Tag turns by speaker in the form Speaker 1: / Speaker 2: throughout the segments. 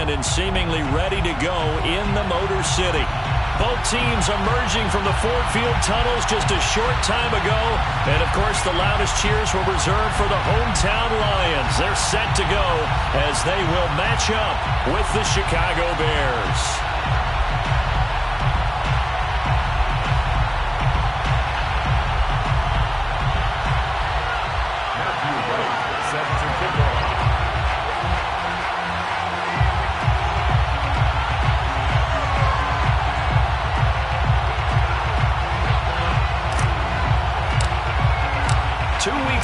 Speaker 1: in and seemingly ready to go in the Motor City. Both teams emerging from the Ford Field tunnels just a short time ago. And, of course, the loudest cheers were reserved for the hometown Lions. They're set to go as they will match up with the Chicago Bears.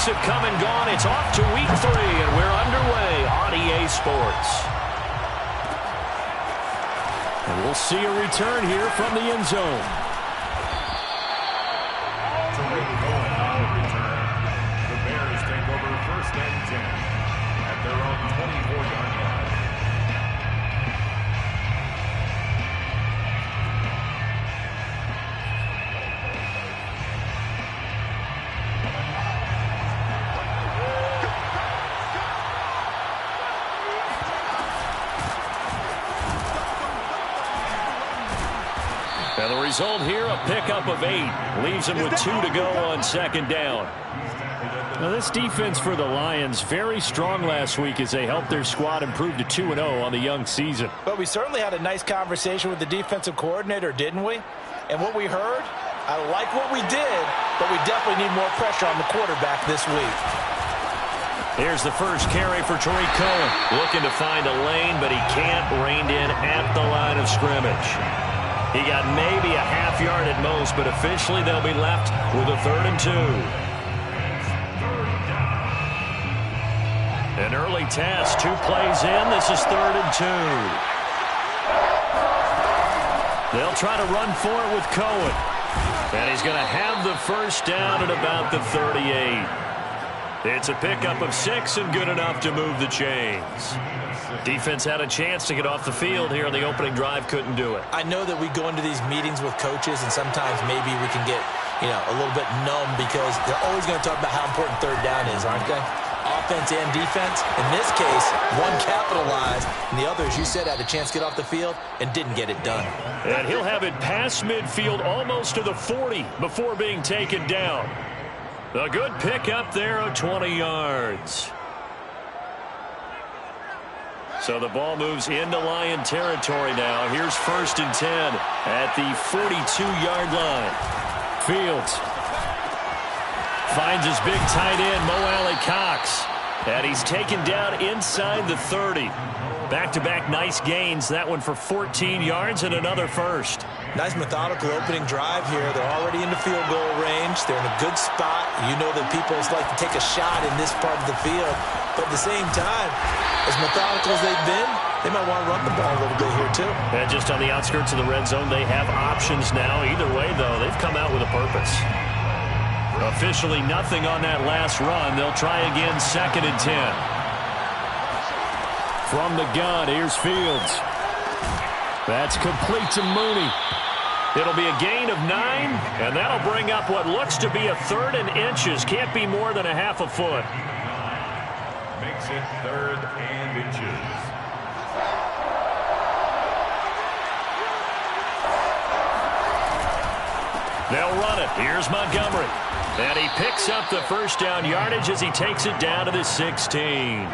Speaker 1: Have come and gone. It's off to week 3, and we're underway on EA Sports. And we'll see a return here from the end zone.
Speaker 2: The Bears take over 1st and 10 at their own 24-yard line.
Speaker 1: And the result here, a pickup of 8. Leaves them with 2 to go on 2nd down. Now this defense for the Lions, very strong last week as they helped their squad improve to 2-0 on the young season.
Speaker 3: But we certainly had a nice conversation with the defensive coordinator, didn't we? And what we heard, I like what we did, but we definitely need more pressure on the quarterback this week.
Speaker 1: Here's the first carry for Tariq Cohen. Looking to find a lane, but he can't. Reined in at the line of scrimmage. He got maybe a half yard at most, but officially they'll be left with a 3rd and 2. An early test, 2 plays in. This is 3rd and 2. They'll try to run for it with Cohen. And he's going to have the first down at about the 38. It's a pickup of 6 and good enough to move the chains. Defense had a chance to get off the field here on the opening drive, couldn't do it.
Speaker 3: I know that we go into these meetings with coaches, and sometimes maybe we can get, a little bit numb because they're always going to talk about how important 3rd down is, aren't they? Offense and defense. In this case, one capitalized, and the other, as you said, had a chance to get off the field and didn't get it done.
Speaker 1: And he'll have it past midfield almost to the 40 before being taken down. A good pickup there of 20 yards. So the ball moves into Lion territory now. Here's 1st and 10 at the 42-yard line. Fields finds his big tight end, Mo Alley-Cox. And he's taken down inside the 30. Back-to-back nice gains. That one for 14 yards and another first.
Speaker 3: Nice methodical opening drive here. They're already into field goal range. They're in a good spot. You know that people like to take a shot in this part of the field. But at the same time, as methodical as they've been, they might want to run the ball a little bit here too.
Speaker 1: And just on the outskirts of the red zone, they have options now. Either way, though, they've come out with a purpose. Officially nothing on that last run. They'll try again 2nd and 10. From the gun, here's Fields. That's complete to Mooney. It'll be a gain of 9, and that'll bring up what looks to be a 3rd and inches. Can't be more than a half a foot.
Speaker 2: Makes it 3rd and inches.
Speaker 1: They'll run it. Here's Montgomery. And he picks up the first down yardage as he takes it down to the 16.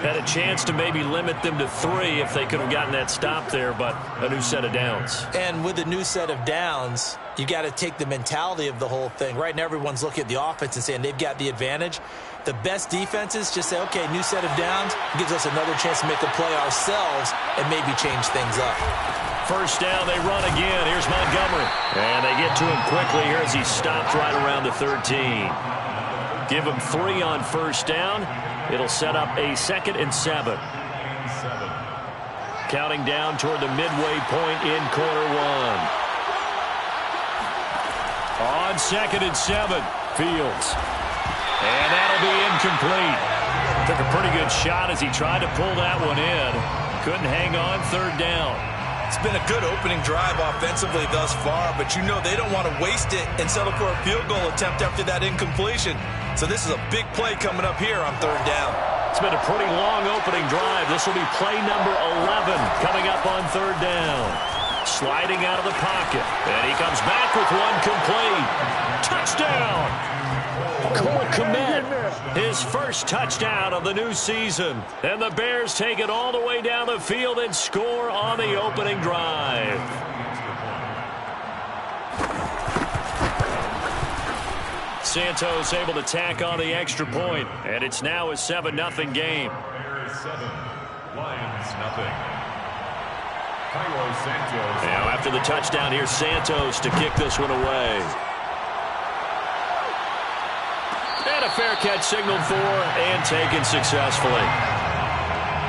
Speaker 1: Had a chance to maybe limit them to 3 if they could have gotten that stop there, but a new set of downs.
Speaker 3: And with a new set of downs, you got to take the mentality of the whole thing. Right now, everyone's looking at the offense and saying they've got the advantage. The best defenses just say, okay, new set of downs, gives us another chance to make a play ourselves and maybe change things up.
Speaker 1: First down, they run again. Here's Montgomery. And they get to him quickly here as he stopped right around the 13. Give him 3 on first down. It'll set up a 2nd and 7. Counting down toward the midway point in quarter 1. On 2nd and 7, Fields. And that'll be incomplete. Took a pretty good shot as he tried to pull that one in. Couldn't hang on 3rd down.
Speaker 3: It's been a good opening drive offensively thus far, but you know they don't want to waste it and settle for a field goal attempt after that incompletion. So this is a big play coming up here on 3rd down.
Speaker 1: It's been a pretty long opening drive. This will be play number 11 coming up on third down. Sliding out of the pocket. And he comes back with one complete. Touchdown! Cole Kmet, his first touchdown of the new season. And the Bears take it all the way down the field and score on the opening drive. Santos able to tack on the extra point, and it's now a 7-0 game.
Speaker 2: Bears 7, Lions nothing. Cairo Santos.
Speaker 1: Now after the touchdown, here's Santos to kick this one away. And a fair catch signaled for and taken successfully.
Speaker 2: The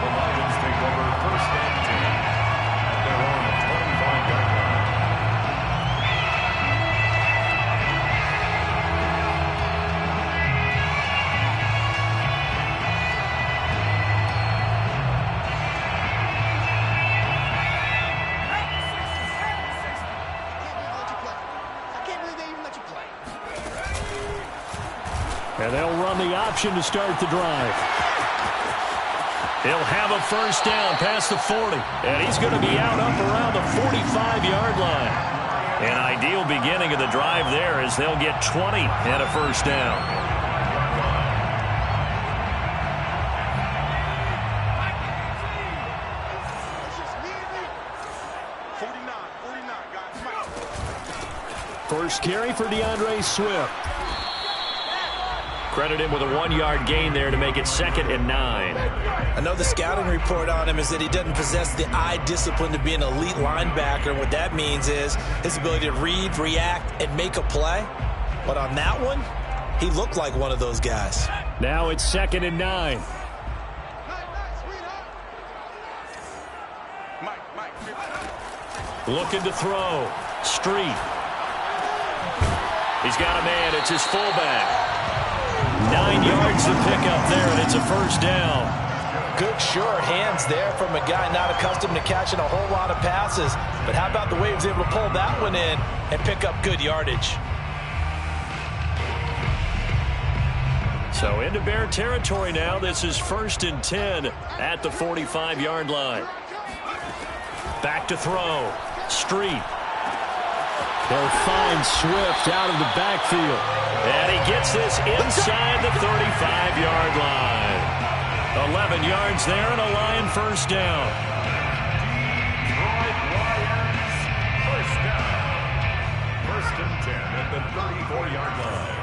Speaker 2: Lions take over first and 10 at their own 25-yard line.
Speaker 1: And they'll run the option to start the drive. He'll have a first down past the 40. And he's going to be out up around the 45-yard line. An ideal beginning of the drive there as they'll get 20 and a first down. First carry for DeAndre Swift. Credit him with a 1-yard gain there to make it 2nd and 9.
Speaker 3: I know the scouting report on him is that he doesn't possess the eye discipline to be an elite linebacker. And what that means is his ability to read, react, and make a play. But on that one, he looked like one of those guys.
Speaker 1: Now it's 2nd and 9. Looking to throw. Street. He's got a man. It's his fullback. 9 yards to pick up there, and it's a first down.
Speaker 3: Good, sure hands there from a guy not accustomed to catching a whole lot of passes. But how about the way he was able to pull that one in and pick up good yardage?
Speaker 1: So into Bear territory now. This is 1st and 10 at the 45-yard line. Back to throw. Street. They'll find Swift out of the backfield. And he gets this inside the 35-yard line. 11 yards there and a Lion first down.
Speaker 2: Detroit Lions first down. 1st and 10 at the 34-yard line.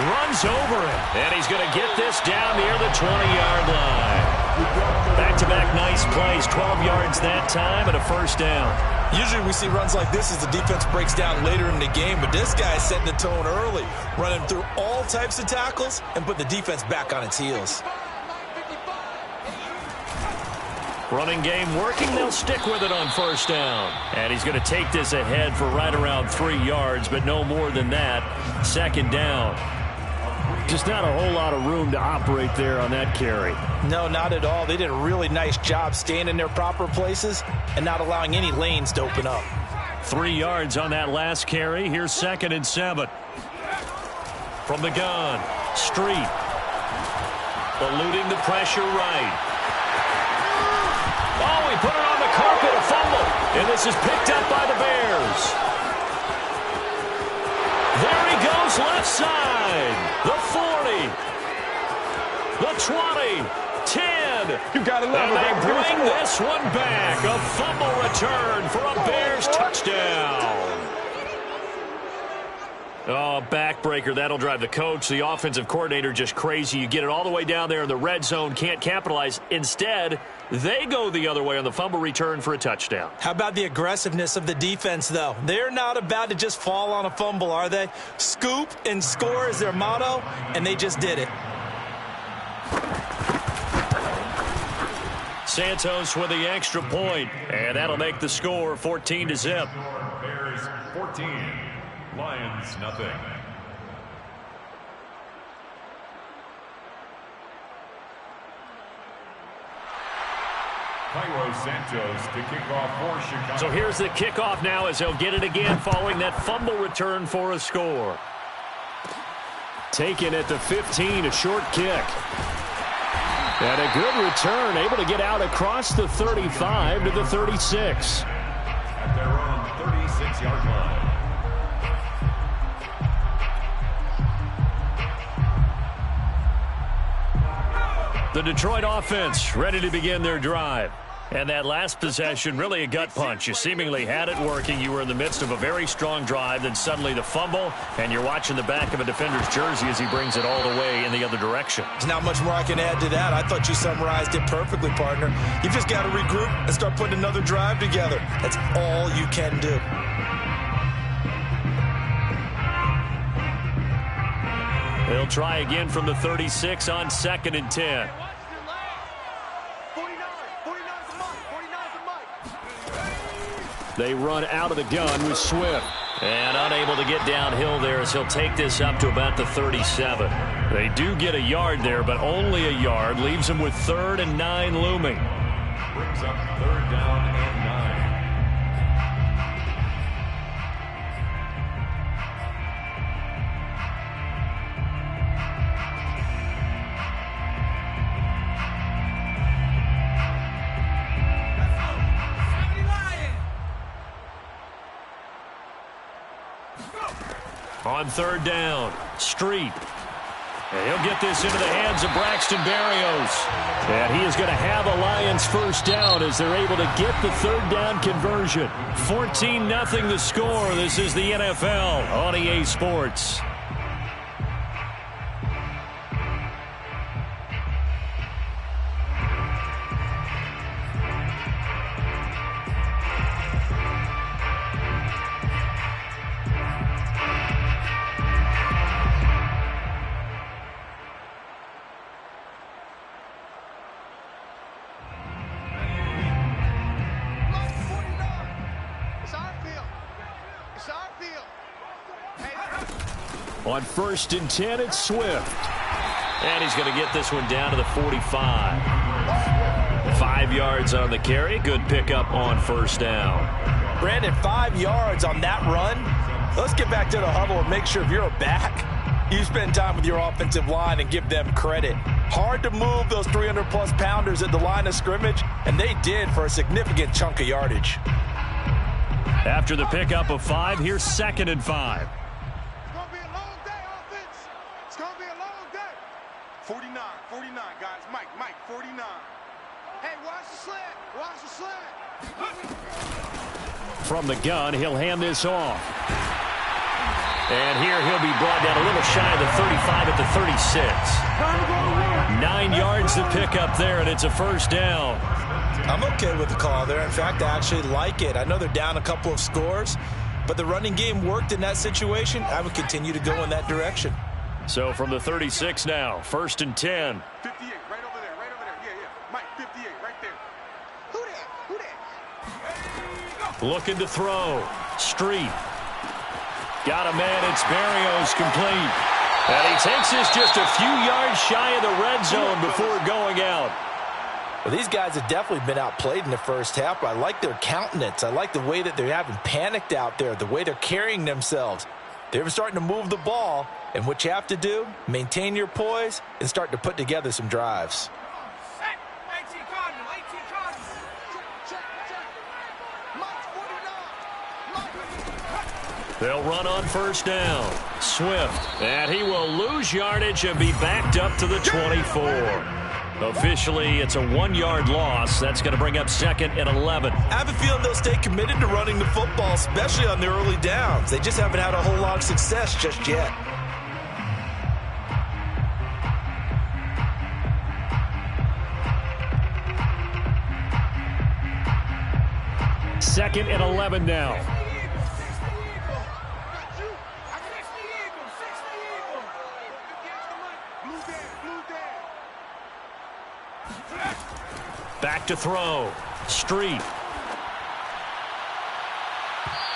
Speaker 1: Runs over it, and he's going to get this down near the 20-yard line. Back-to-back nice plays, 12 yards that time and a first down.
Speaker 3: Usually we see runs like this as the defense breaks down later in the game, but this guy's setting the tone early, running through all types of tackles and put the defense back on its heels.
Speaker 1: Running game working. They'll stick with it on first down. And he's going to take this ahead for right around 3 yards, but no more than that. 2nd down. Just not a whole lot of room to operate there on that carry.
Speaker 3: No, not at all. They did a really nice job staying in their proper places and not allowing any lanes to open up.
Speaker 1: 3 yards on that last carry. Here's 2nd and 7. From the gun, Street. Eluding the pressure right. Oh, he put it on the carpet, a fumble. And this is picked up by the Bears. There he goes, left side. The 40. The 20. 10.
Speaker 4: You gotta love
Speaker 1: and
Speaker 4: it.
Speaker 1: they bring this one back. A fumble return for a Bears touchdown. Oh, backbreaker. That'll drive the coach, the offensive coordinator, just crazy. You get it all the way down there in the red zone, can't capitalize. Instead, they go the other way on the fumble return for a touchdown.
Speaker 3: How about the aggressiveness of the defense, though? They're not about to just fall on a fumble, are they? Scoop and score is their motto, and they just did it.
Speaker 1: Santos with the extra point, and that'll make the score 14-0.
Speaker 2: Bears 14, Lions nothing. Cairo Santos to kick off for Chicago.
Speaker 1: So here's the kickoff now as he'll get it again following that fumble return for a score. Taken at the 15, a short kick. And a good return, able to get out across the 35 to the 36.
Speaker 2: At their own 36-yard line.
Speaker 1: The Detroit offense ready to begin their drive. And that last possession, really a gut punch. You seemingly had it working. You were in the midst of a very strong drive. Then suddenly the fumble, and you're watching the back of a defender's jersey as he brings it all the way in the other direction.
Speaker 3: There's not much more I can add to that. I thought you summarized it perfectly, partner. You've just got to regroup and start putting another drive together. That's all you can do.
Speaker 1: They'll try again from the 36 on 2nd and 10. They run out of the gun with Swift. And unable to get downhill there as he'll take this up to about the 37. They do get a yard there, but only a yard. Leaves them with 3rd and 9 looming.
Speaker 2: Brings up 3rd down and 9.
Speaker 1: On 3rd down, Street. And he'll get this into the hands of Braxton Berrios. And he is going to have a Lions first down as they're able to get the 3rd down conversion. 14-0 the score. This is the NFL on EA Sports. On 1st and 10, it's Swift. And he's going to get this one down to the 45. 5 yards on the carry. Good pickup on 1st down.
Speaker 3: Brandon, 5 yards on that run. Let's get back to the huddle and make sure if you're a back, you spend time with your offensive line and give them credit. Hard to move those 300-plus pounders at the line of scrimmage, and they did for a significant chunk of yardage.
Speaker 1: After the pickup of 5, here's 2nd and 5.
Speaker 4: 49, guys. Mike, 49. Hey, watch the slant. Watch the slant.
Speaker 1: From the gun, he'll hand this off. And here he'll be brought down a little shy of the 35 at the 36. 9 yards to pick up there, and it's a 1st down.
Speaker 3: I'm okay with the call there. In fact, I actually like it. I know they're down a couple of scores, but the running game worked in that situation. I would continue to go in that direction.
Speaker 1: So from the 36 now, 1st and 10.
Speaker 4: 58, right over there. Yeah. Mike, 58, right there. Who that?
Speaker 1: Looking to throw. Street. Got a man, it's Berrios, complete. And he takes this just a few yards shy of the red zone before going out.
Speaker 3: Well, these guys have definitely been outplayed in the first half, but I like their countenance. I like the way that they're having panicked out there, the way they're carrying themselves. They're starting to move the ball, and what you have to do, maintain your poise and start to put together some drives.
Speaker 1: They'll run on 1st down. Swift, and he will lose yardage and be backed up to the 24. Officially, it's a 1-yard loss. That's going to bring up 2nd and 11.
Speaker 3: I have a feeling they'll stay committed to running the football, especially on their early downs. They just haven't had a whole lot of success just yet.
Speaker 1: Second and 11 now. Back to throw. Street.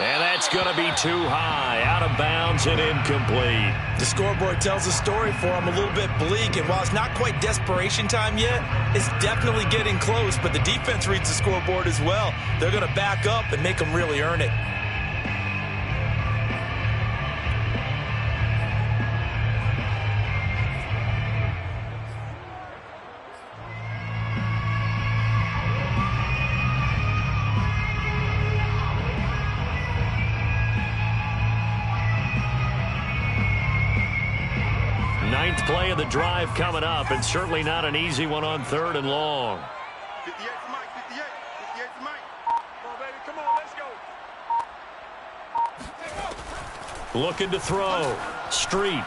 Speaker 1: And that's going to be too high, out of bounds and incomplete.
Speaker 3: The scoreboard tells a story for him, a little bit bleak, and while it's not quite desperation time yet, it's definitely getting close, but the defense reads the scoreboard as well. They're going to back up and make them really earn it.
Speaker 1: Ninth play of the drive coming up, and certainly not an easy one on 3rd and long.
Speaker 4: 58 for Mike, 58. 58 for Mike. Come on, baby. Come on, let's go.
Speaker 1: Looking to throw. Street.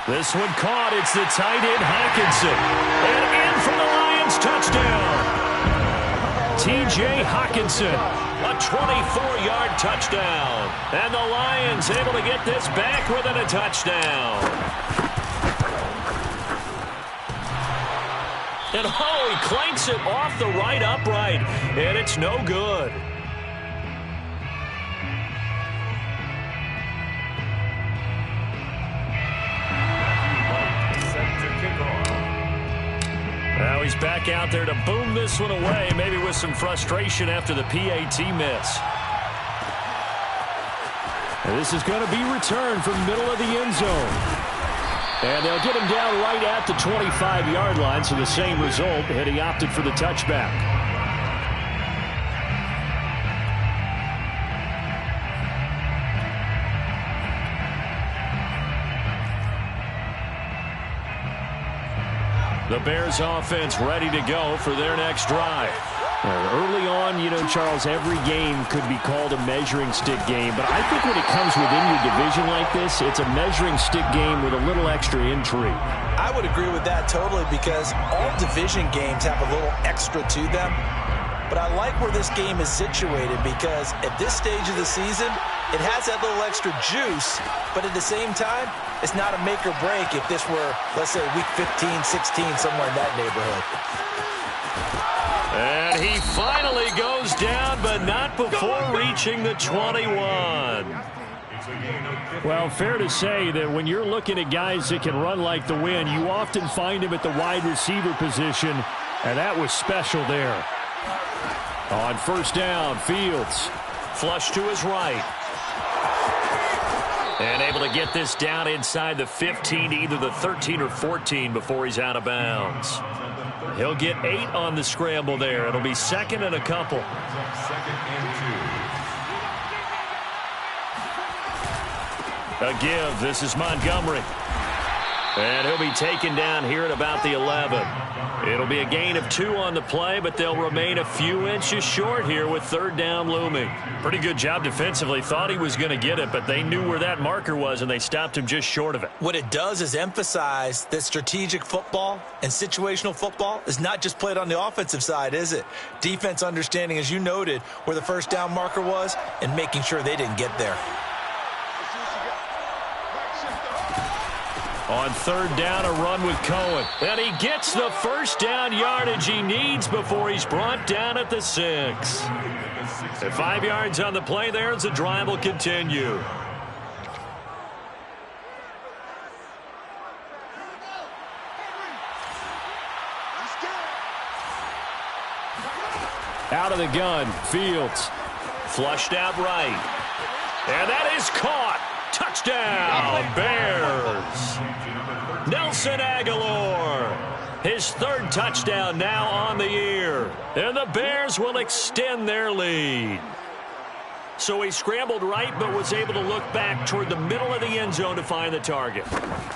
Speaker 1: This one caught. It's the tight end, Hockenson. And in for the Lions, touchdown. T.J. Hockenson, a 24-yard touchdown. And the Lions able to get this back within a touchdown. And he clanks it off the right upright, and it's no good. Now he's back out there to boom this one away, maybe with some frustration after the PAT miss. And this is going to be returned from middle of the end zone. And they'll get him down right at the 25-yard line, so the same result, and he opted for the touchback. The Bears offense ready to go for their next drive. Early on, you know, Charles, every game could be called a measuring stick game, but I think when it comes within your division like this, it's a measuring stick game with a little extra intrigue.
Speaker 3: I would agree with that totally because all division games have a little extra to them. But I like where this game is situated because at this stage of the season, it has that little extra juice, but at the same time, it's not a make or break if this were, let's say, week 15, 16, somewhere in that neighborhood.
Speaker 1: And he finally goes down, but not before reaching the 21. Well, fair to say that when you're looking at guys that can run like the wind, you often find him at the wide receiver position, and that was special there. On 1st down, Fields. Flush to his right. And able to get this down inside the 15 to either the 13 or 14 before he's out of bounds. He'll get 8 on the scramble there. It'll be 2nd and a couple.
Speaker 2: 2nd and 2.
Speaker 1: A give. This is Montgomery. And he'll be taken down here at about the 11. It'll be a gain of 2 on the play, but they'll remain a few inches short here with 3rd down looming. Pretty good job defensively. Thought he was going to get it, but they knew where that marker was, and they stopped him just short of it.
Speaker 3: What it does is emphasize that strategic football and situational football is not just played on the offensive side, is it? Defense understanding, as you noted, where the 1st down marker was and making sure they didn't get there.
Speaker 1: On 3rd down, a run with Cohen. And he gets the 1st down yardage he needs before he's brought down at the 6. At 5 yards on the play there as the drive will continue. Out of the gun, Fields. Flushed out right. And that is caught. Touchdown, Bears. Nelson Aguilar. His 3rd touchdown now on the year. And the Bears will extend their lead. So he scrambled right, but was able to look back toward the middle of the end zone to find the target.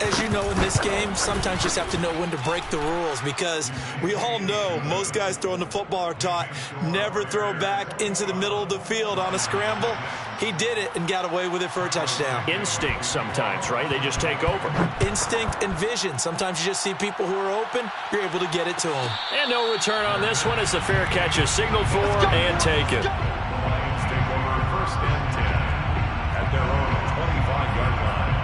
Speaker 3: As you know, in this game, sometimes you just have to know when to break the rules because we all know most guys throwing the football are taught never throw back into the middle of the field on a scramble. He did it and got away with it for a touchdown.
Speaker 1: Instinct sometimes, right? They just take over.
Speaker 3: Instinct and vision. Sometimes you just see people who are open, you're able to get it to them.
Speaker 1: And no return on this one as the fair catch is signaled for and taken.
Speaker 2: Lions take over 1st and 10 at their own 25-yard line.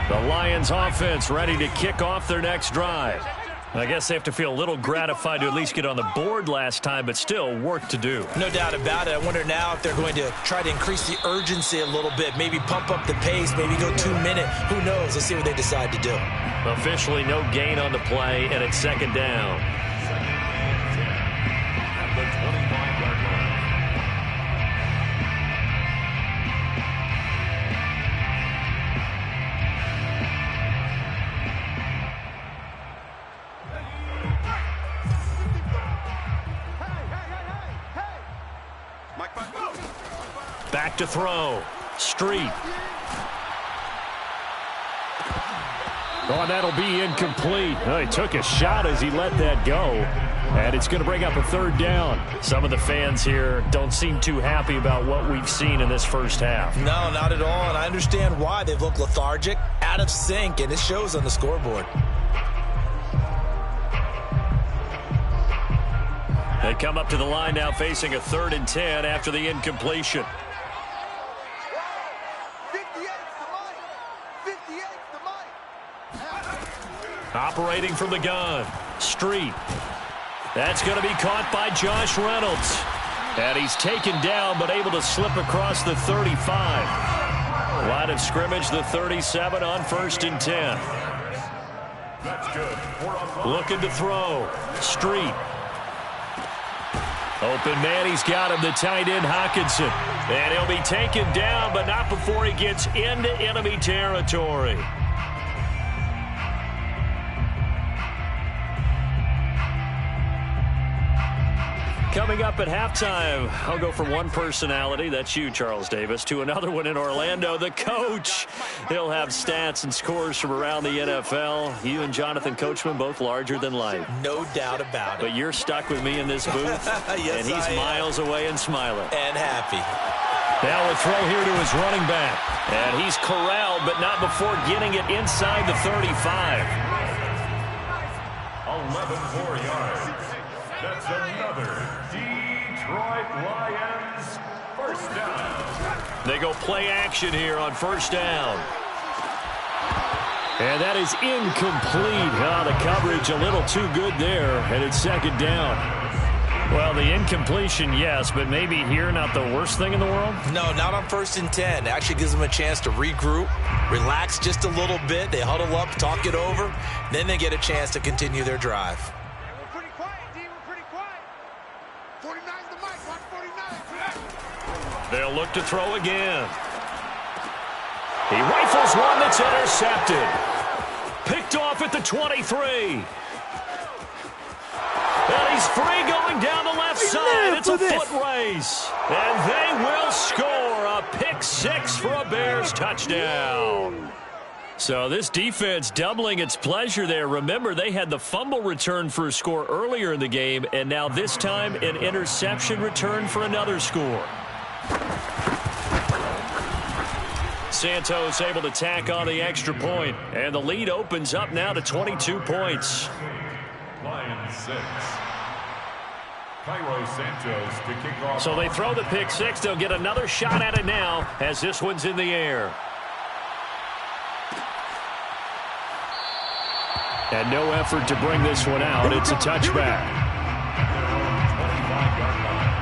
Speaker 1: The Lions Lions offense ready to kick off their next drive. I guess they have to feel a little gratified to at least get on the board last time, but still work to do.
Speaker 3: No doubt about it. I wonder now if they're going to try to increase the urgency a little bit, maybe pump up the pace, maybe go 2-minute. Who knows? Let's see what they decide to do.
Speaker 1: Officially no gain on the play, and it's second down.
Speaker 2: At the 25-yard line.
Speaker 1: Back to throw. Street. Oh, that'll be incomplete. Oh, he took a shot as he let that go. And it's going to bring up a third down. Some of the fans here don't seem too happy about what we've seen in this first half.
Speaker 3: No, not at all. And I understand why. They've looked lethargic, out of sync, and it shows on the scoreboard.
Speaker 1: They come up to the line now facing a 3rd and 10 after the incompletion. Operating from the gun. Street. That's going to be caught by Josh Reynolds. And he's taken down but able to slip across the 35. Line of scrimmage, the 37 on 1st and 10.
Speaker 2: That's good. 4 on 5.
Speaker 1: Looking to throw. Street. Open man, he's got him, the tight end Hawkinson. And he'll be taken down, but not before he gets into enemy territory. Coming up at halftime, I'll go from one personality, that's you, Charles Davis, to another one in Orlando, the coach. He'll have stats and scores from around the NFL. You and Jonathan Coachman, both larger than life.
Speaker 3: No doubt about it.
Speaker 1: But you're stuck with me in this booth,
Speaker 3: yes,
Speaker 1: and he's miles away and smiling.
Speaker 3: And happy.
Speaker 1: Now a throw here to his running back. And he's corralled, but not before getting it inside the 35.
Speaker 2: 11 more yards. That's another Detroit Lions first down.
Speaker 1: They go play action here on first down. And that is incomplete. Oh, the coverage a little too good there, and it's second down. Well, the incompletion, yes, but maybe here not the worst thing in the world?
Speaker 3: No, not on 1st and 10. It actually gives them a chance to regroup, relax just a little bit. They huddle up, talk it over. Then they get a chance to continue their drive.
Speaker 4: We're pretty quiet, D. We're pretty quiet. 49's the mic. Watch 49.
Speaker 1: They'll look to throw again. He rifles one that's intercepted. Picked off at the 23. And he's free going down the left side. It's a foot race. And they will score a pick six for a Bears touchdown. So this defense doubling its pleasure there. Remember, they had the fumble return for a score earlier in the game, and now this time an interception return for another score. Santos able to tack on the extra point, and the lead opens up now to 22 points.
Speaker 2: Lions 6. Cairo Santos to kick off.
Speaker 1: So they throw the pick six. They'll get another shot at it now as this one's in the air. And no effort to bring this one out. It's a touchback.
Speaker 2: At their own 25-yard line.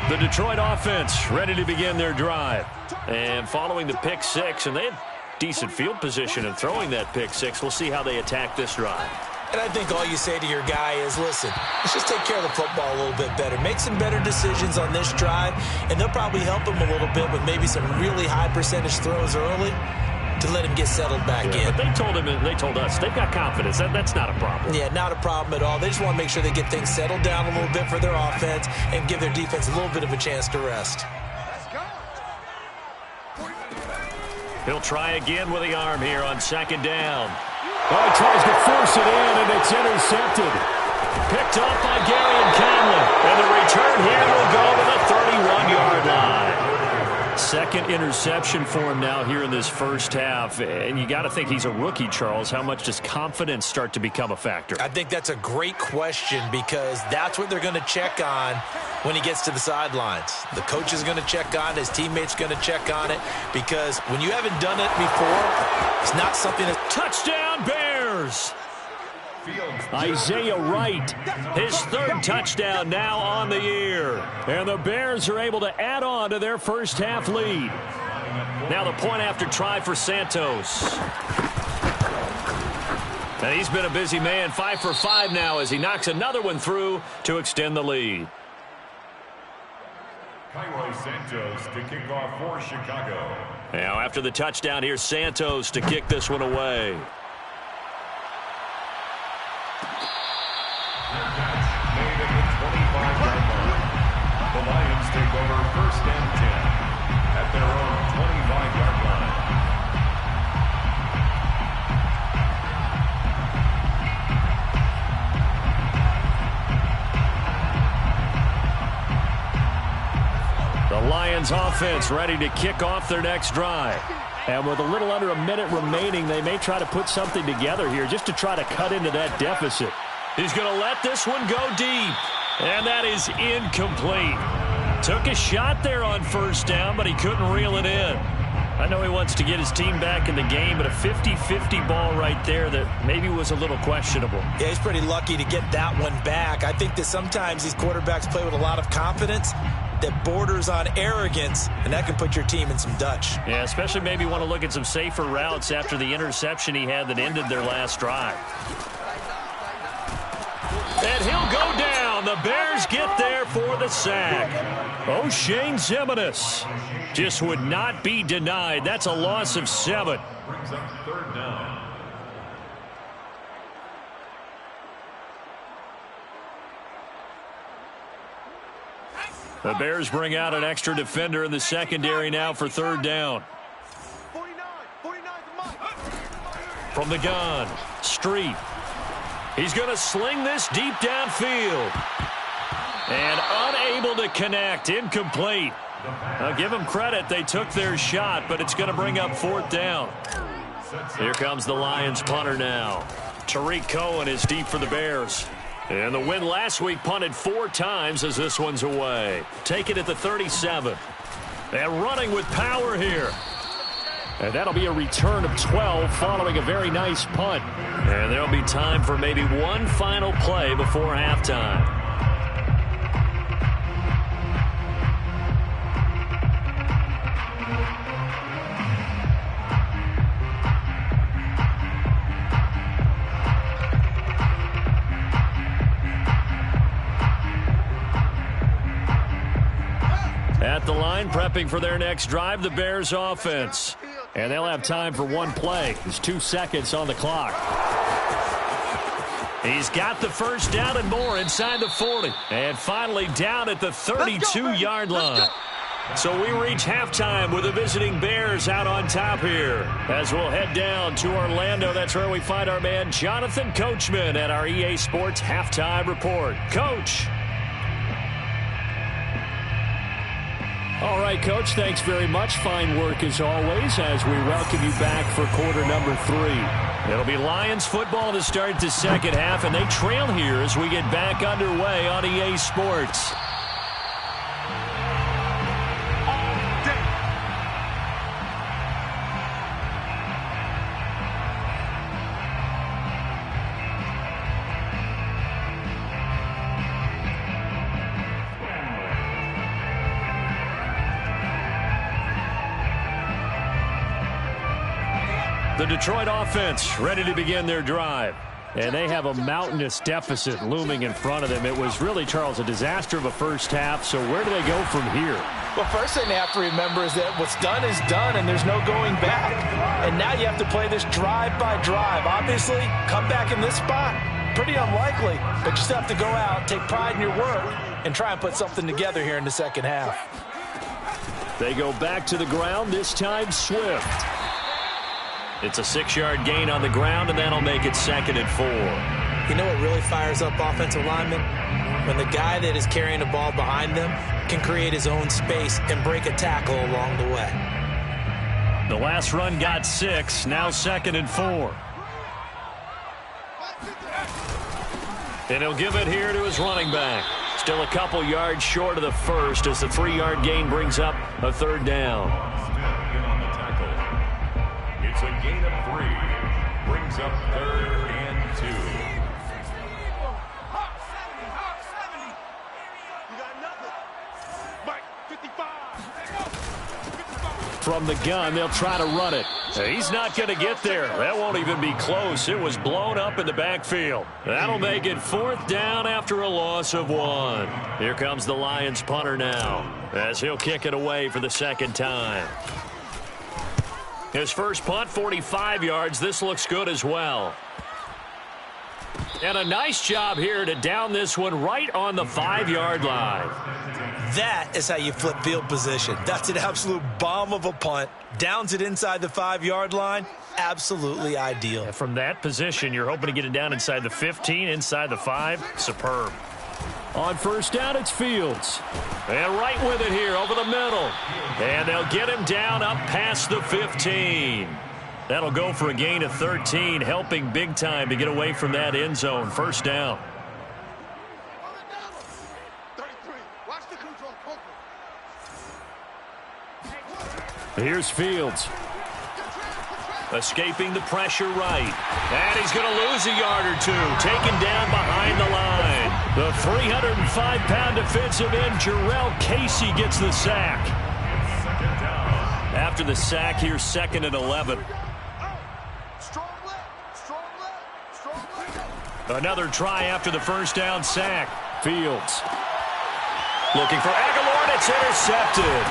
Speaker 1: The Detroit offense ready to begin their drive. And following the pick six, and they had decent field position in throwing that pick six. We'll see how they attack this drive.
Speaker 3: And I think all you say to your guy is, listen, let's just take care of the football a little bit better. Make some better decisions on this drive, and they'll probably help him a little bit with maybe some really high percentage throws early to let him get settled back in.
Speaker 1: But they told us they've got confidence. That's not a problem.
Speaker 3: Yeah, not a problem at all. They just want to make sure they get things settled down a little bit for their offense and give their defense a little bit of a chance to rest.
Speaker 1: He'll try again with the arm here on second down. Oh, he tries to force it in, and it's intercepted. Picked up by Gary and Conley. And the return here will go to the 31-yard line. second interception for him now here in this first half. And you got to think he's a rookie, Charles. How much does confidence start to become a factor?
Speaker 3: I think that's a great question because that's what they're going to check on when he gets to the sidelines. The coach is going to check on it. His teammates going to check on it because when you haven't done it before, it's not something that's...
Speaker 1: Touchdown, Bears! Isaiah Wright, his third touchdown now on the year. And the Bears are able to add on to their first half lead. Now the point after try for Santos. And he's been a busy man, 5 for 5 now as he knocks another one through to extend the lead.
Speaker 2: Santos to kick off for Chicago.
Speaker 1: Now after the touchdown, here's Santos to kick this one away.
Speaker 2: Made at the 25-yard line. The Lions take over 1st and 10 at their own 25-yard line.
Speaker 1: The Lions offense ready to kick off their next drive. And with a little under a minute remaining, they may try to put something together here just to try to cut into that deficit. He's going to let this one go deep. And that is incomplete. Took a shot there on first down, but he couldn't reel it in. I know he wants to get his team back in the game, but a 50-50 ball right there that maybe was a little questionable.
Speaker 3: Yeah, he's pretty lucky to get that one back. I think that sometimes these quarterbacks play with a lot of confidence that borders on arrogance, and that can put your team in some Dutch.
Speaker 1: Yeah, especially maybe want to look at some safer routes after the interception he had that ended their last drive. And he'll go down. The Bears get there for the sack. O'Shane Ximines just would not be denied. That's a loss of 7.
Speaker 2: Brings up 3rd down.
Speaker 1: The Bears bring out an extra defender in the secondary now for 3rd down.
Speaker 4: 49
Speaker 1: From the gun, Street. He's going to sling this deep downfield. And unable to connect. Incomplete. I'll give them credit. They took their shot, but it's going to bring up 4th down. Here comes the Lions punter now. Tariq Cohen is deep for the Bears. And the win last week punted 4 times as this one's away. Take it at the 37. And running with power here. And that'll be a return of 12 following a very nice punt. And there'll be time for maybe one final play before halftime. At the line, prepping for their next drive, the Bears offense. And they'll have time for one play. There's 2 seconds on the clock. He's got the first down and more inside the 40. And finally down at the 32-yard line. So we reach halftime with the visiting Bears out on top here. As we'll head down to Orlando, that's where we find our man Jonathan Coachman at our EA Sports Halftime Report. Coach. All right, Coach, thanks very much. Fine work as always as we welcome you back for quarter number 3. It'll be Lions football to start the second half, and they trail here as we get back underway on EA Sports. The Detroit offense ready to begin their drive. And they have a mountainous deficit looming in front of them. It was really, Charles, a disaster of a first half. So where do they go from here?
Speaker 3: Well, first thing they have to remember is that what's done is done, and there's no going back. And now you have to play this drive by drive. Obviously, come back in this spot, pretty unlikely. But you still have to go out, take pride in your work, and try and put something together here in the second half.
Speaker 1: They go back to the ground, this time Swift. It's a 6-yard gain on the ground, and that'll make it 2nd and 4.
Speaker 3: You know what really fires up offensive linemen? when the guy that is carrying the ball behind them can create his own space and break a tackle along the way.
Speaker 1: The last run got 6, now 2nd and 4. And he'll give it here to his running back. Still a couple yards short of the first as the 3-yard gain brings up a 3rd down.
Speaker 2: On the tackle. It's a gain of 3. Brings up 3rd and 2.
Speaker 1: From the gun, they'll try to run it. He's not going to get there. That won't even be close. It was blown up in the backfield. That'll make it 4th down after a loss of 1. Here comes the Lions punter now as he'll kick it away for the 2nd time. His first punt, 45 yards. This looks good as well. And a nice job here to down this one right on the 5-yard line.
Speaker 3: That is how you flip field position. That's an absolute bomb of a punt. Downs it inside the 5-yard line. Absolutely ideal.
Speaker 1: And from that position, you're hoping to get it down inside the 15, inside the 5. Superb. On 1st down, it's Fields. And right with it here over the middle. And they'll get him down up past the 15. That'll go for a gain of 13, helping big time to get away from that end zone. 1st down. Here's Fields. Escaping the pressure right. And he's going to lose a yard or 2. Taken down behind the line. The 305-pound defensive end, Jarrell Casey, gets the sack. After the sack, here's 2nd and 11. Another try after the 1st down sack. Fields. Looking for Aguilar, and it's intercepted.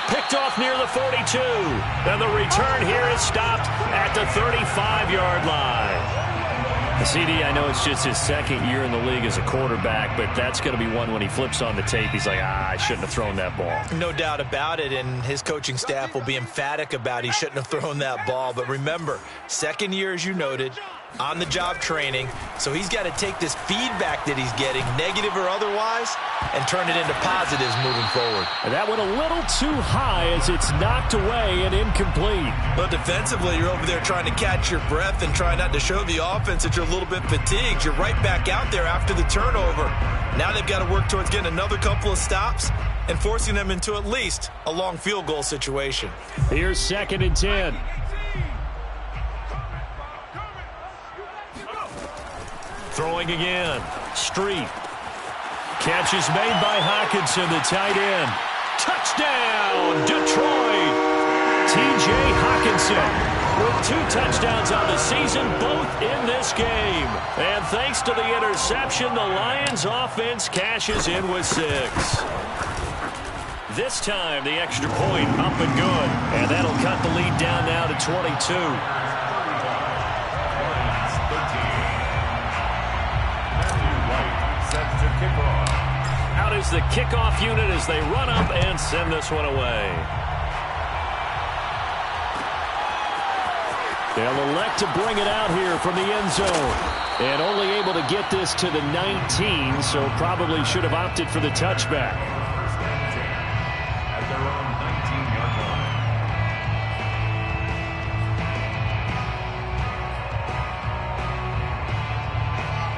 Speaker 1: Picked off near the 42. And the return here is stopped at the 35-yard line. CD, I know it's just his 2nd year in the league as a quarterback, but that's going to be one when he flips on the tape. He's like, I shouldn't have thrown that ball.
Speaker 3: No doubt about it, and his coaching staff will be emphatic about he shouldn't have thrown that ball. But remember, 2nd year, as you noted, on-the-job training, so he's got to take this feedback that he's getting, negative or otherwise, and turn it into positives moving forward.
Speaker 1: And that went a little too high as it's knocked away and incomplete.
Speaker 3: But defensively, you're over there trying to catch your breath and try not to show the offense that you're a little bit fatigued. You're right back out there after the turnover. Now they've got to work towards getting another couple of stops and forcing them into at least a long field goal situation.
Speaker 1: Here's 2nd and 10. Throwing again. Street. Catch is made by Hockenson, the tight end. Touchdown, Detroit. T.J. Hockenson with 2 touchdowns on the season, both in this game. And thanks to the interception, the Lions offense cashes in with 6. This time, the extra point up and good. And that'll cut the lead down now to 22. Out is the kickoff unit as they run up and send this one away. They'll elect to bring it out here from the end zone. And only able to get this to the 19, so probably should have opted for the touchback.
Speaker 2: At their own 19-yard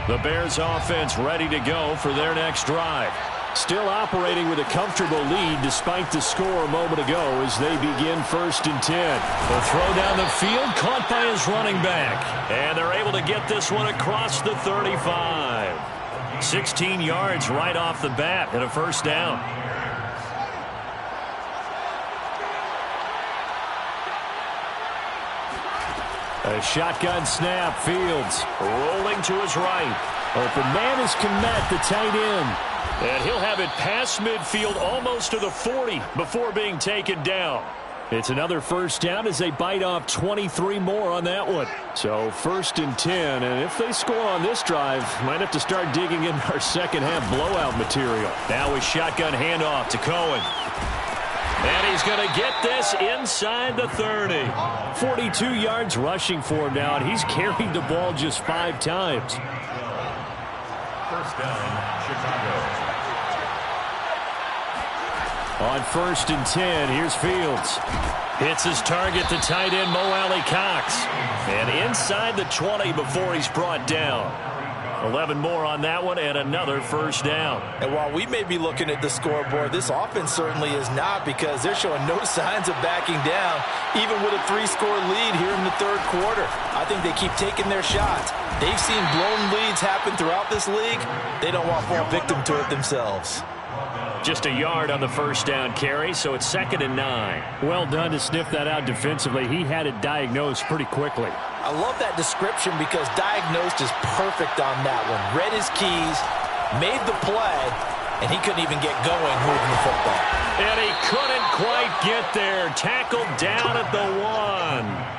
Speaker 2: line.
Speaker 1: The Bears offense ready to go for their next drive. Still operating with a comfortable lead despite the score a moment ago as they begin 1st and 10. The throw down the field caught by his running back. And they're able to get this one across the 35. 16 yards right off the bat and a 1st down. A shotgun snap. Fields rolling to his right. Open man is Kmet, the tight end. And he'll have it past midfield almost to the 40 before being taken down. It's another 1st down as they bite off 23 more on that one. So 1st and 10, and if they score on this drive, might have to start digging in our 2nd half blowout material. Now a shotgun handoff to Cohen. And he's going to get this inside the 30. 42 yards rushing for him now, and he's carried the ball just 5 times.
Speaker 2: First down, Chicago.
Speaker 1: On 1st and 10, here's Fields. Hits his target, the tight end, Mo Alley-Cox. And inside the 20 before he's brought down. 11 more on that one and another first down.
Speaker 3: And while we may be looking at the scoreboard, this offense certainly is not, because they're showing no signs of backing down, even with a 3-score lead here in the third quarter. I think they keep taking their shots. They've seen blown leads happen throughout this league. They don't want to fall victim to it themselves.
Speaker 1: Just a yard on the first down carry, so it's 2nd and 9.
Speaker 5: Well done to sniff that out defensively. He had it diagnosed pretty quickly.
Speaker 3: I love that description, because diagnosed is perfect on that one. Read his keys, made the play, and he couldn't even get going moving the football.
Speaker 1: And he couldn't quite get there. Tackled down at the 1.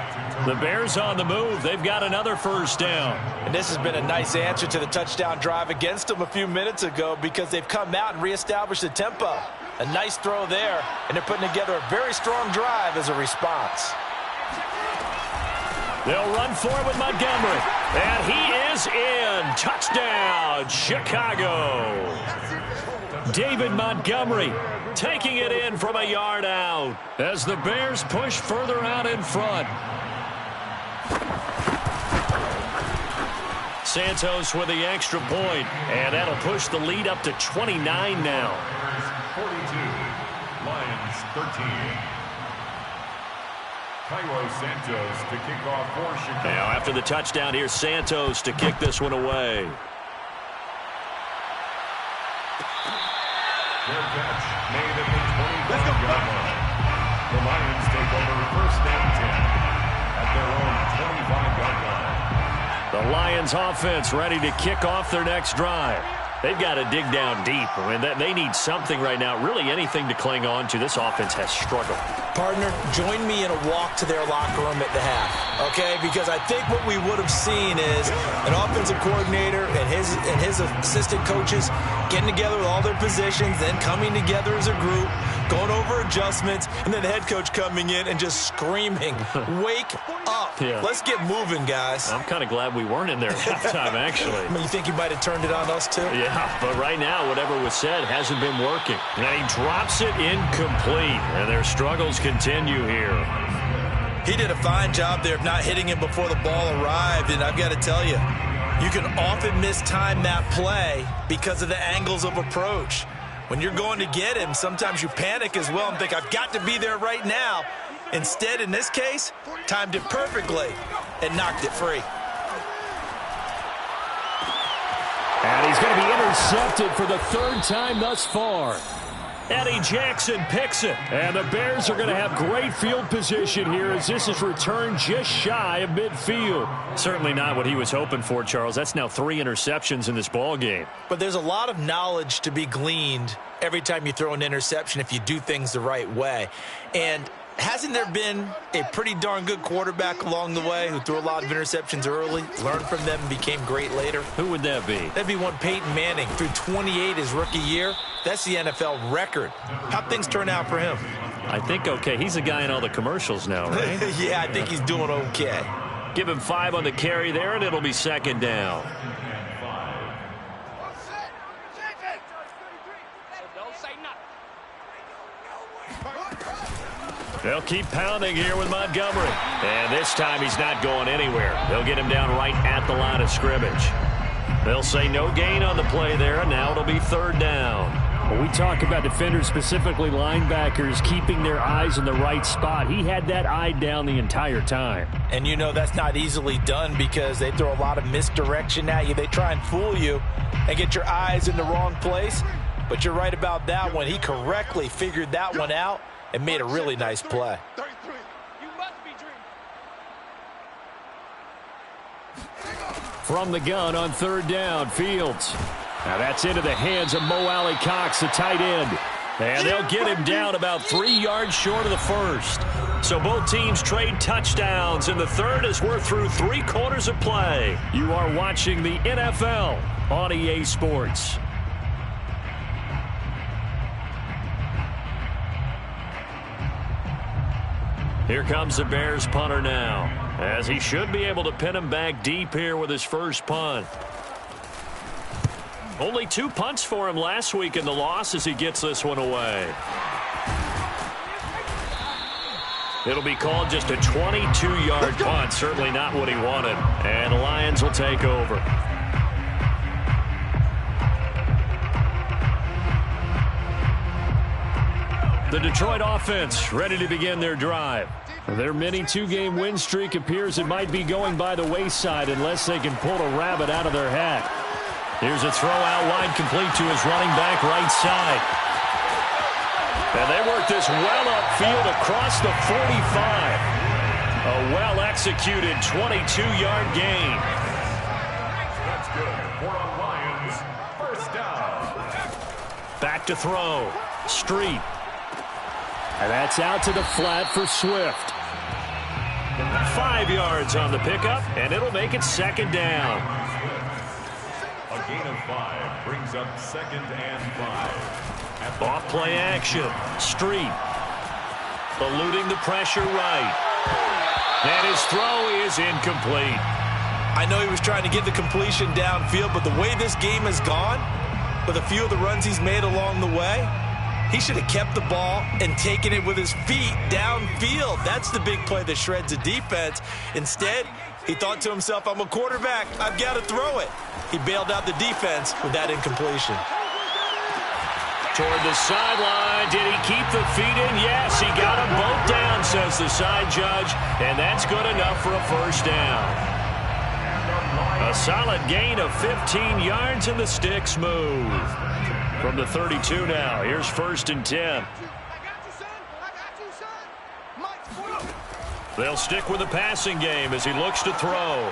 Speaker 1: The Bears on the move. They've got another first down.
Speaker 3: And this has been a nice answer to the touchdown drive against them a few minutes ago, because they've come out and reestablished the tempo. A nice throw there, and they're putting together a very strong drive as a response.
Speaker 1: They'll run for it with Montgomery. And he is in. Touchdown, Chicago. David Montgomery taking it in from a yard out as the Bears push further out in front. Santos with the extra point, and that'll push the lead up to 29 now.
Speaker 2: 42, Lions 13. Cairo Santos to kick off for Chicago.
Speaker 1: Now after the touchdown, here's Santos to kick this one away.
Speaker 2: Their catch made at the 25-yard line. The Lions take over 1st and 10 at their own 25-yard line.
Speaker 1: The Lions offense ready to kick off their next drive. They've got to dig down deep. I mean, they need something right now, really anything to cling on to. This offense has struggled.
Speaker 3: Partner, join me in a walk to their locker room at the half, okay? Because I think what we would have seen is an offensive coordinator and his assistant coaches getting together with all their positions, then coming together as a group, going over adjustments, and then the head coach coming in and just screaming, wake up.
Speaker 1: Yeah.
Speaker 3: Let's get moving, guys.
Speaker 1: I'm kind of glad we weren't in there at halftime, actually.
Speaker 3: I mean, you think he might have turned it on us, too?
Speaker 1: Yeah, but right now, whatever was said hasn't been working. And he drops it incomplete, and their struggles continue here.
Speaker 3: He did a fine job there of not hitting him before the ball arrived, and I've got to tell you, you can often mistime that play because of the angles of approach. When you're going to get him, sometimes you panic as well and think, I've got to be there right now. Instead, in this case, timed it perfectly and knocked it free.
Speaker 5: And he's going to be intercepted for the 3rd time thus far.
Speaker 1: Eddie Jackson picks it.
Speaker 5: And the Bears are going to have great field position here as this is returned just shy of midfield.
Speaker 1: Certainly not what he was hoping for, Charles. That's now 3 interceptions in this ball game.
Speaker 3: But there's a lot of knowledge to be gleaned every time you throw an interception if you do things the right way. And hasn't there been a pretty darn good quarterback along the way who threw a lot of interceptions early, learned from them, and became great later?
Speaker 1: Who would that be?
Speaker 3: That'd be one Peyton Manning. Threw 28 his rookie year. That's the NFL record. How'd things turn out for him?
Speaker 1: I think okay. He's a guy in all the commercials now, right?
Speaker 3: Yeah, I think he's doing okay.
Speaker 1: Give him 5 on the carry there, and it'll be 2nd down. They'll keep pounding here with Montgomery. And this time he's not going anywhere. They'll get him down right at the line of scrimmage. They'll say no gain on the play there, and now it'll be 3rd down.
Speaker 5: When we talk about defenders, specifically linebackers, keeping their eyes in the right spot, he had that eye down the entire time.
Speaker 3: And you know that's not easily done because they throw a lot of misdirection at you. They try and fool you and get your eyes in the wrong place. But you're right about that one. He correctly figured that one out and made a really nice play.
Speaker 4: 33. You must be dreaming.
Speaker 5: From the gun on 3rd down, Fields. Now that's into the hands of Mo Alley-Cox, the tight end.
Speaker 1: And they'll get him down about 3 yards short of the 1st. So both teams trade touchdowns, and the 3rd as we're through 3 quarters of play.
Speaker 5: You are watching the NFL on EA Sports.
Speaker 1: Here comes the Bears punter now, as he should be able to pin him back deep here with his first punt. Only 2 punts for him last week in the loss as he gets this one away. It'll be called just a 22-yard punt. Certainly not what he wanted. And the Lions will take over. The Detroit offense ready to begin their drive. Their mini 2-game win streak appears it might be going by the wayside unless they can pull a rabbit out of their hat. Here's a throw out wide, complete to his running back right side. And they work this well upfield across the 45. A well-executed 22-yard gain.
Speaker 2: That's good for a Lions first down.
Speaker 1: Back to throw. Street. And that's out to the flat for Swift. 5 yards on the pickup, and it'll make it second down.
Speaker 2: A gain of 5 brings up 2nd and 5.
Speaker 1: Off play action. Street. Eluding the pressure right. And his throw is incomplete.
Speaker 3: I know he was trying to get the completion downfield, but the way this game has gone, with a few of the runs he's made along the way, he should have kept the ball and taken it with his feet downfield. That's the big play that shreds the defense. Instead, he thought to himself, I'm a quarterback. I've got to throw it. He bailed out the defense with that incompletion.
Speaker 1: Toward the sideline. Did he keep the feet in? Yes, he got them both down, says the side judge. And that's good enough for a first down. A solid gain of 15 yards, and the sticks move. From the 32 now, here's 1st and 10. They'll stick with the passing game as he looks to throw.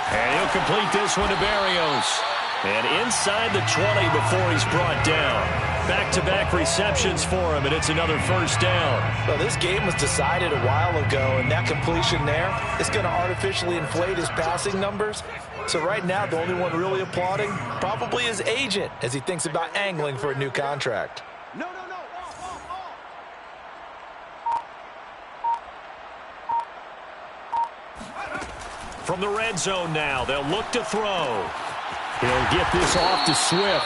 Speaker 1: And he'll complete this one to Berrios. And inside the 20 before he's brought down. Back-to-back receptions for him, and it's another first down.
Speaker 3: Well, this game was decided a while ago, and that completion there is going to artificially inflate his passing numbers. So right now, the only one really applauding probably his agent as he thinks about angling for a new contract.
Speaker 4: No.
Speaker 1: From the red zone now, they'll look to throw. He'll get this off to Swift.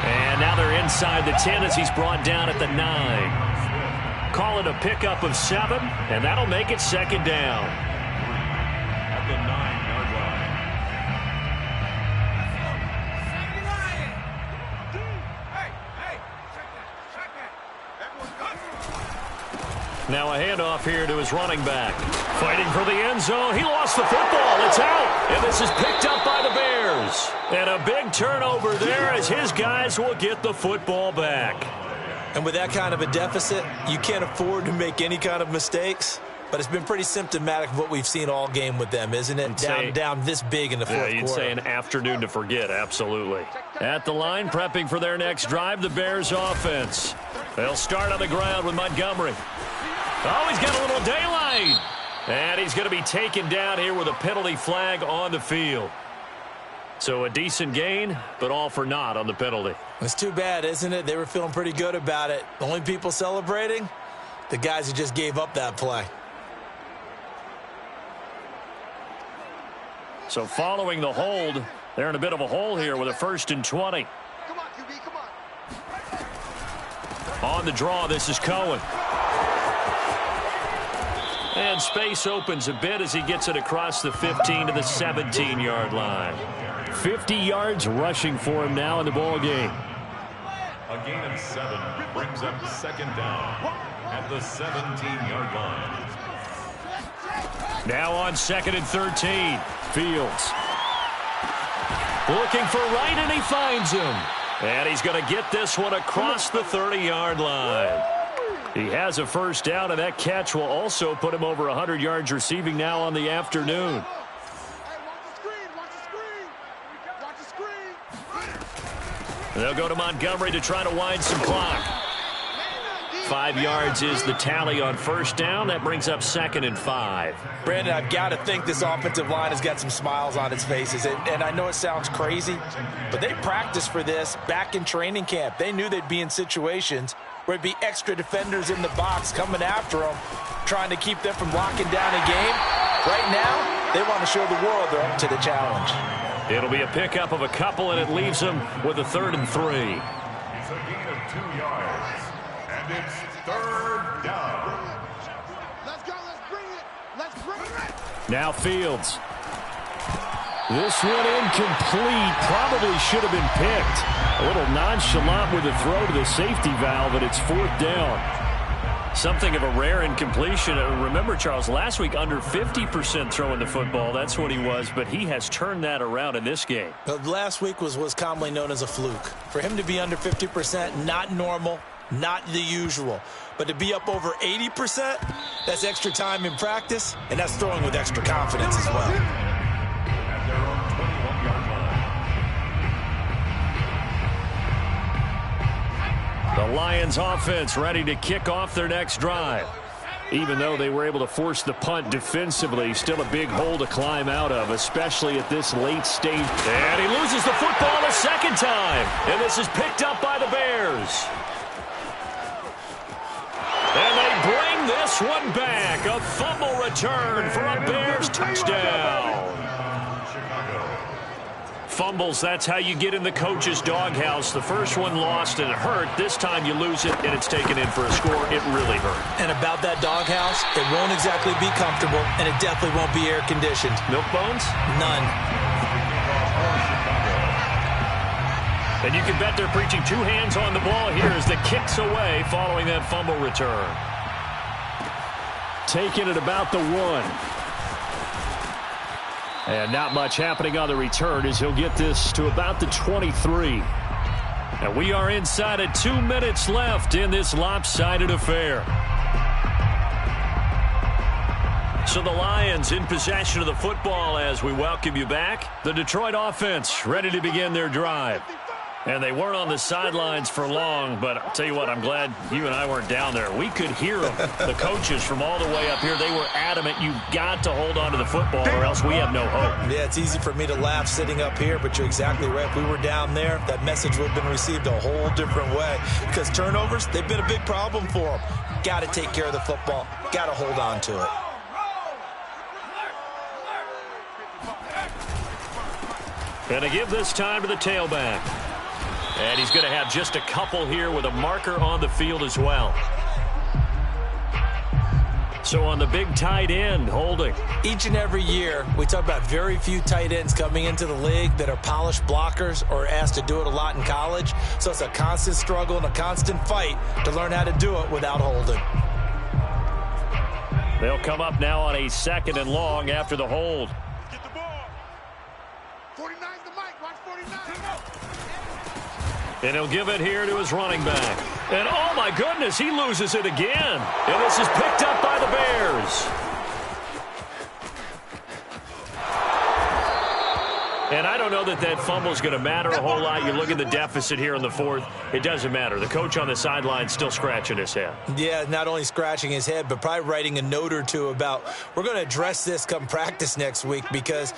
Speaker 1: And now they're inside the 10 as he's brought down at the 9. Call it a pickup of 7, and that'll make it second down.
Speaker 2: At the 9-yard line.
Speaker 1: Now a handoff here to his running back. Fighting for the end zone. He lost the football. It's out. And this is picked up by the Bears. And a big turnover there as his guys will get the football back.
Speaker 3: And with that kind of a deficit, you can't afford to make any kind of mistakes. But it's been pretty symptomatic of what we've seen all game with them, isn't it? Down this big in the fourth quarter.
Speaker 1: You'd say an afternoon to forget, absolutely. At the line, prepping for their next drive, the Bears offense. They'll start on the ground with Montgomery. Oh, he's got a little daylight. And he's going to be taken down here with a penalty flag on the field. So a decent gain, but all for naught on the penalty.
Speaker 3: It's too bad, isn't it? They were feeling pretty good about it. The only people celebrating, the guys who just gave up that play.
Speaker 1: So following the hold, they're in a bit of a hole here with a 1st and 20.
Speaker 4: Come on, QB, come on.
Speaker 1: On the draw, this is Cohen. And space opens a bit as he gets it across the 15 to the 17-yard line. 50 yards rushing for him now in the ball game.
Speaker 2: A gain of 7 brings up second down at the 17-yard line.
Speaker 1: Now on 2nd and 13. Fields. Looking for right, and he finds him. And he's going to get this one across the 30-yard line. He has a first down, and that catch will also put him over 100 yards receiving now on the afternoon. They'll go to Montgomery to try to wind some clock. 5 yards is the tally on first down. That brings up 2nd and 5.
Speaker 3: Brandon, I've got to think this offensive line has got some smiles on its faces. And I know it sounds crazy, but they practiced for this back in training camp. They knew they'd be in situations where it'd be extra defenders in the box coming after them, trying to keep them from locking down a game. Right now, they want to show the world they're up to the challenge.
Speaker 1: It'll be a pickup of a couple, and it leaves them with a 3rd and 3.
Speaker 2: It's a gain of 2 yards, and it's 3rd down.
Speaker 4: Let's go. Let's bring it. Let's bring it.
Speaker 5: Now Fields. This one incomplete. Probably should have been picked. A little nonchalant with a throw to the safety valve, and it's 4th down.
Speaker 1: Something of a rare incompletion. Remember, Charles, last week under 50% throwing the football. That's what he was, but he has turned that around in this game.
Speaker 3: Last week was commonly known as a fluke. For him to be under 50%, not normal, not the usual. But to be up over 80%, that's extra time in practice, and that's throwing with extra confidence as well.
Speaker 2: At their own 21-yard line.
Speaker 1: The Lions offense ready to kick off their next drive. Even though they were able to force the punt defensively, still a big hole to climb out of, especially at this late stage. And he loses the football a second time. And this is picked up by the Bears. And they bring this one back. A fumble return for a Bears touchdown. Fumbles, that's how you get in the coach's doghouse. The first one lost and it hurt. This time you lose it and it's taken in for a score. It really hurt.
Speaker 3: And about that doghouse, it won't exactly be comfortable, and it definitely won't be air-conditioned.
Speaker 1: Milk bones?
Speaker 3: None.
Speaker 1: And you can bet they're preaching 2 hands on the ball here as the kick's away following that fumble return.
Speaker 5: Taking it about the 1. And not much happening on the return as he'll get this to about the 23. And we are inside of 2 minutes left in this lopsided affair. So the Lions in possession of the football as we welcome you back. The Detroit offense ready to begin their drive. And they weren't on the sidelines for long, but I'll tell you what, I'm glad you and I weren't down there. We could hear them, the coaches from all the way up here. They were adamant, you've got to hold on to the football or else we have no hope.
Speaker 3: Yeah, it's easy for me to laugh sitting up here, but you're exactly right. If we were down there, that message would have been received a whole different way. Because turnovers, they've been a big problem for them. Got to take care of the football. Got to hold on to it.
Speaker 1: Gonna give this time to the tailback. And he's going to have just a couple here with a marker on the field as well. So on the big tight end, holding.
Speaker 3: Each and every year, we talk about very few tight ends coming into the league that are polished blockers or asked to do it a lot in college. So it's a constant struggle and a constant fight to learn how to do it without holding.
Speaker 1: They'll come up now on a 2nd and long after the hold.
Speaker 4: Get the ball. 49's the mic. Watch 49.
Speaker 1: And he'll give it here to his running back. And oh my goodness, he loses it again. And this is picked up by the Bears. And I don't know that fumble is going to matter a whole lot. You look at the deficit here in the 4th. It doesn't matter. The coach on the sideline still scratching his head.
Speaker 3: Yeah, not only scratching his head, but probably writing a note or two about we're going to address this come practice next week because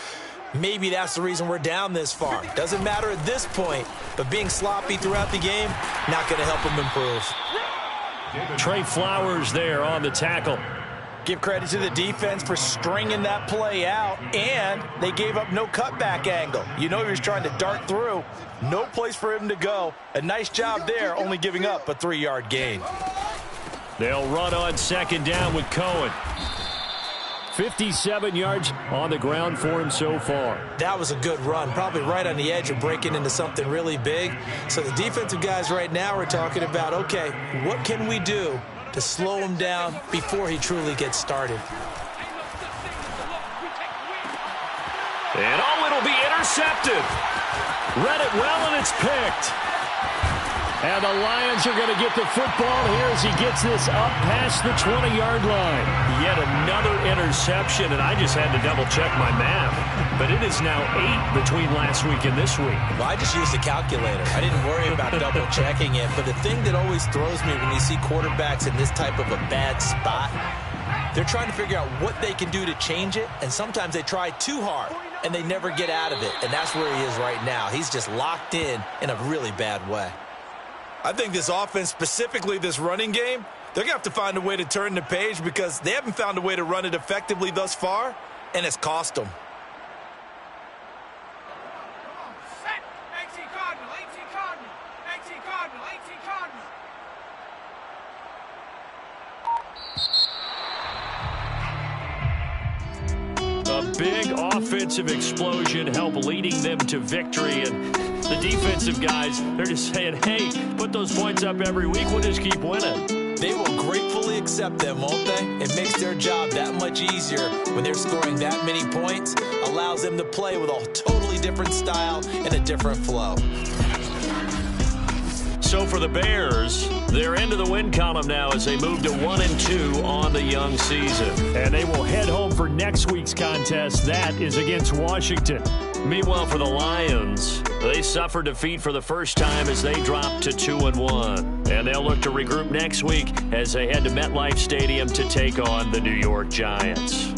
Speaker 3: maybe that's the reason we're down this far. Doesn't matter at this point, but being sloppy throughout the game, not going to help him improve.
Speaker 1: Trey Flowers there on the tackle.
Speaker 3: Give credit to the defense for stringing that play out, and they gave up no cutback angle. You know he was trying to dart through. No place for him to go. A nice job there, only giving up a 3-yard gain.
Speaker 1: They'll run on 2nd down with Cohen.
Speaker 5: 57 yards on the ground for him so far.
Speaker 3: That was a good run, probably right on the edge of breaking into something really big. So the defensive guys right now are talking about, okay, what can we do to slow him down before he truly gets started?
Speaker 1: And it'll be intercepted. Read it well, and it's picked.
Speaker 5: And the Lions are going to get the football here as he gets this up past the 20-yard line.
Speaker 1: Yet another interception, and I just had to double-check my math. But it is now 8 between last week and this week.
Speaker 3: Well, I just used a calculator. I didn't worry about double-checking it. But the thing that always throws me when you see quarterbacks in this type of a bad spot, they're trying to figure out what they can do to change it, and sometimes they try too hard, and they never get out of it. And that's where he is right now. He's just locked in a really bad way. I think this offense, specifically this running game, they're going to have to find a way to turn the page because they haven't found a way to run it effectively thus far, and it's cost them.
Speaker 5: big offensive explosion help leading them to victory. And the defensive guys, they're just saying, hey, put those points up every week. We'll just keep winning.
Speaker 3: They will gratefully accept them, won't they? It makes their job that much easier when they're scoring that many points. Allows them to play with a totally different style and a different flow.
Speaker 5: So for the Bears, they're into the win column now as they move to 1-2 on the young season. And they will head home for next week's contest. That is against Washington. Meanwhile, for the Lions, they suffered defeat for the first time as they dropped to 2-1. And they'll look to regroup next week as they head to MetLife Stadium to take on the New York Giants.